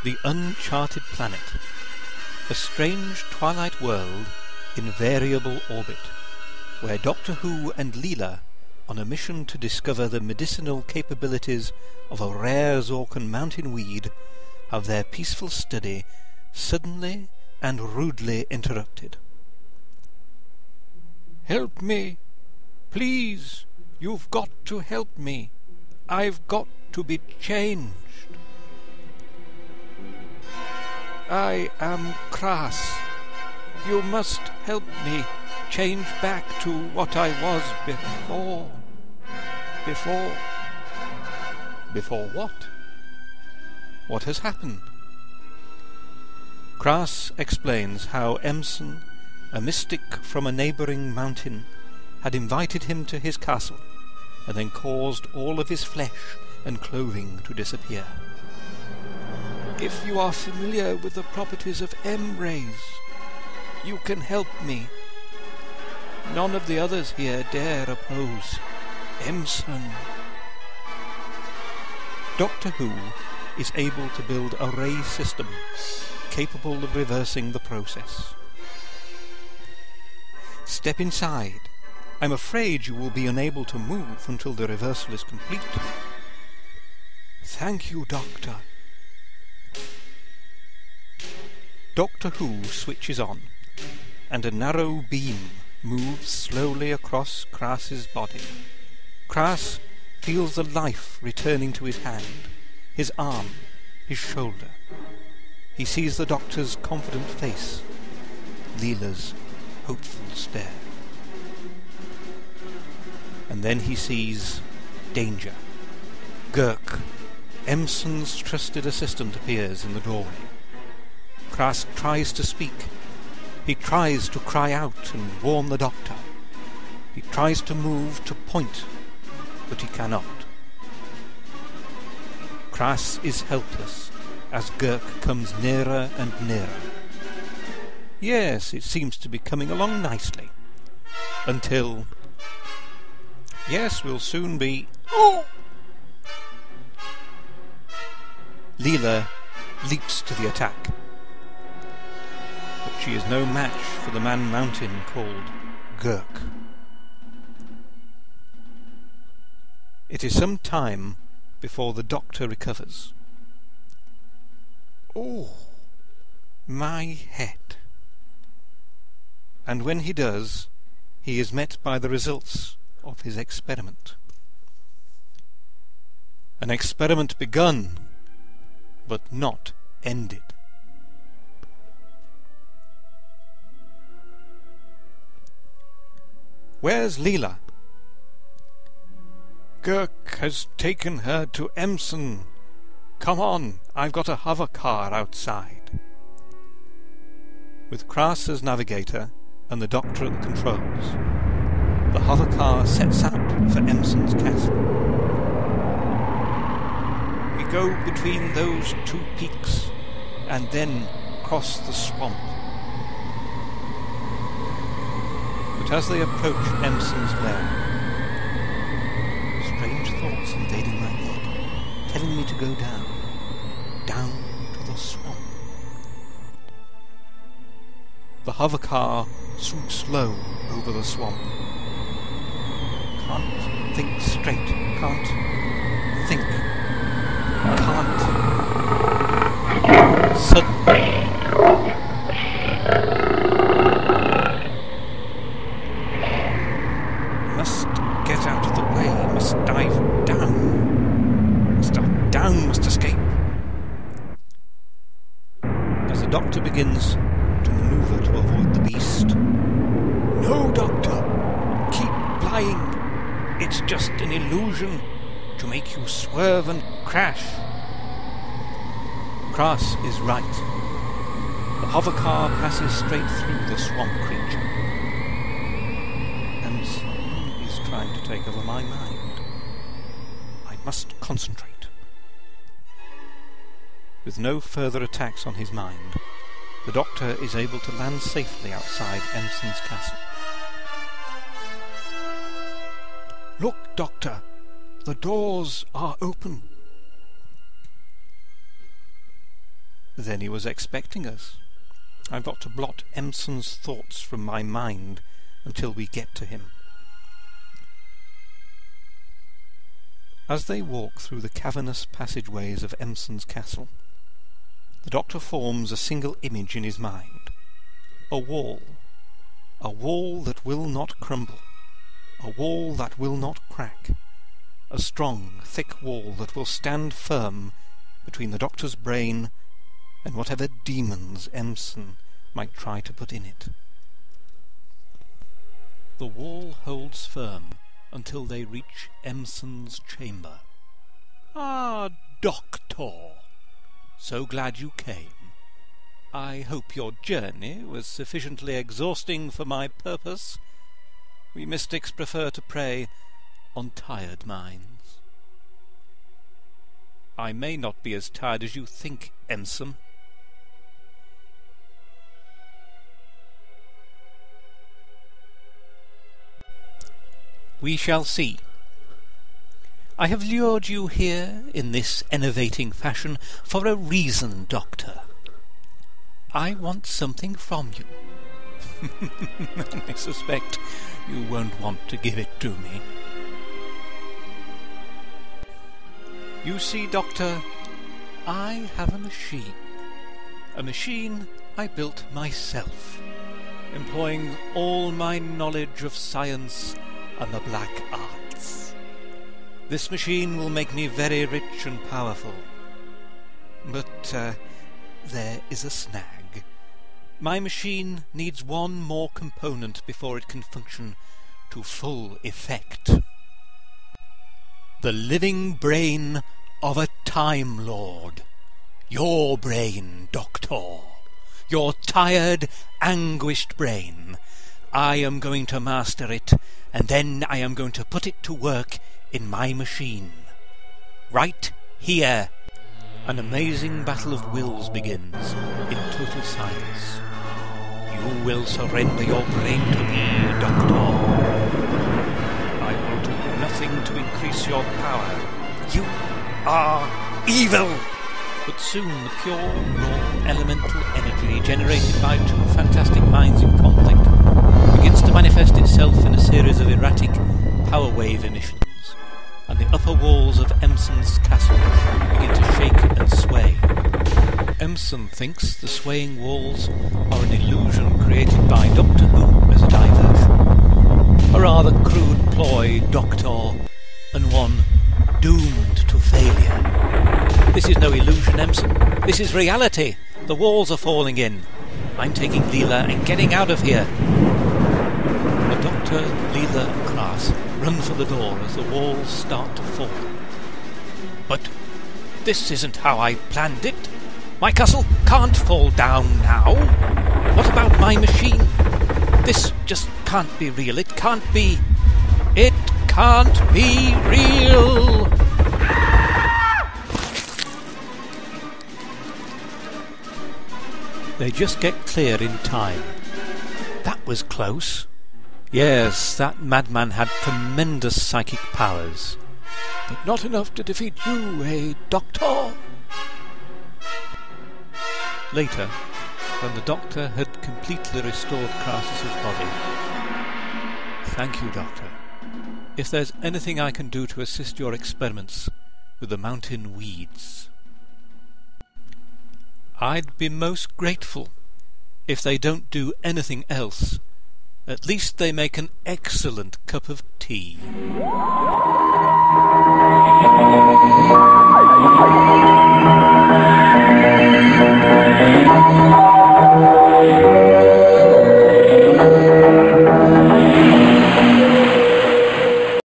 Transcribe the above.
The uncharted planet, a strange twilight world in variable orbit, where Doctor Who and Leela, on a mission to discover the medicinal capabilities of a rare Zorkan mountain weed, have their peaceful study suddenly and rudely interrupted. "Help me! Please! You've got to help me! I've got to be changed! I am Crass. You must help me change back to what I was before. Before what? What has happened? Crass explains how Emsone, a mystic from a neighbouring mountain, had invited him to his castle and then caused all of his flesh and clothing to disappear. If you are familiar with the properties of M-rays, you can help me. None of the others here dare oppose Emsone. Doctor Who is able to build a ray system capable of reversing the process. Step inside. I'm afraid you will be unable to move until the reversal is complete. Thank you, Doctor. Doctor Who switches on, and a narrow beam moves slowly across Crass's body. Crass feels the life returning to his hand, his arm, his shoulder. He sees the Doctor's confident face, Leela's hopeful stare. And then he sees danger. Gurk, Emsone's trusted assistant, appears in the doorway. Crass tries to speak. He tries to cry out and warn the Doctor. He tries to move, to point, but he cannot. Crass is helpless as Gurk comes nearer and nearer. Yes, it seems to be coming along nicely. Until... yes, we'll soon be... Oh! Leela leaps to the attack. But she is no match for the man-mountain called Gurk. It is some time before the Doctor recovers. Oh, my head. And when he does, he is met by the results of his experiment. An experiment begun, but not ended. Where's Leela? Gurk has taken her to Emsone. Come on, I've got a hover car outside. With Crass as navigator and the Doctor at the controls, the hover car sets out for Emsone's castle. We go between those two peaks and then cross the swamp. But as they approach Emsone's lair, strange thoughts invading my head, telling me to go down to the swamp. The hover car swoops low over the swamp. Can't think straight, can't think, can't. Suddenly, must get out of the way, must dive down, must escape. As the Doctor begins to maneuver to avoid the beast. No, Doctor! Keep flying! It's just an illusion to make you swerve and crash. Crass is right. The hovercar passes straight through the swamp creature. Emsone is trying to take over my mind. I must concentrate. With no further attacks on his mind, the Doctor is able to land safely outside Emsone's castle. Look, Doctor! The doors are open. Then he was expecting us. I've got to blot Emsone's thoughts from my mind until we get to him. As they walk through the cavernous passageways of Emsone's castle, the Doctor forms a single image in his mind. A wall that will not crumble, a wall that will not crack, a strong, thick wall that will stand firm between the Doctor's brain and whatever demons Emsone might try to put in it. The wall holds firm until they reach Emsone's chamber. "Ah, Doctor! So glad you came. I hope your journey was sufficiently exhausting for my purpose. We mystics prefer to prey on tired minds." "I may not be as tired as you think, Emsone." "We shall see. I have lured you here in this enervating fashion for a reason, Doctor. I want something from you." "I suspect you won't want to give it to me." "You see, Doctor, I have a machine. A machine I built myself, employing all my knowledge of science and the black arts. This machine will make me very rich and powerful. But there is a snag. My machine needs one more component before it can function to full effect. The living brain of a Time Lord. Your brain, Doctor. Your tired, anguished brain. I am going to master it, and then I am going to put it to work in my machine. Right here." An amazing battle of wills begins in total silence. "You will surrender your brain to me, Doctor. I will do nothing to increase your power. You are evil." But soon the pure, raw, elemental energy generated by two fantastic minds in conflict begins to manifest itself in a series of erratic power wave emissions, and the upper walls of Emsone's castle begin to shake and sway. Emsone thinks the swaying walls are an illusion created by Doctor Who as a diversion. A rather crude ploy, Doctor, and one doomed to failure. "This is no illusion, Emsone. This is reality. The walls are falling in. I'm taking Leela and getting out of here." The Doctor, Leela and Kras run for the door as the walls start to fall. "But this isn't how I planned it. My castle can't fall down now. What about my machine? This just can't be real. It can't be. It can't be real." They just get clear in time. That was close. Yes, that madman had tremendous psychic powers. "But not enough to defeat you, eh, Doctor?" Later, when the Doctor had completely restored Krasus's body. "Thank you, Doctor. If there's anything I can do to assist your experiments with the mountain weeds, I'd be most grateful. If they don't do anything else, at least they make an excellent cup of tea."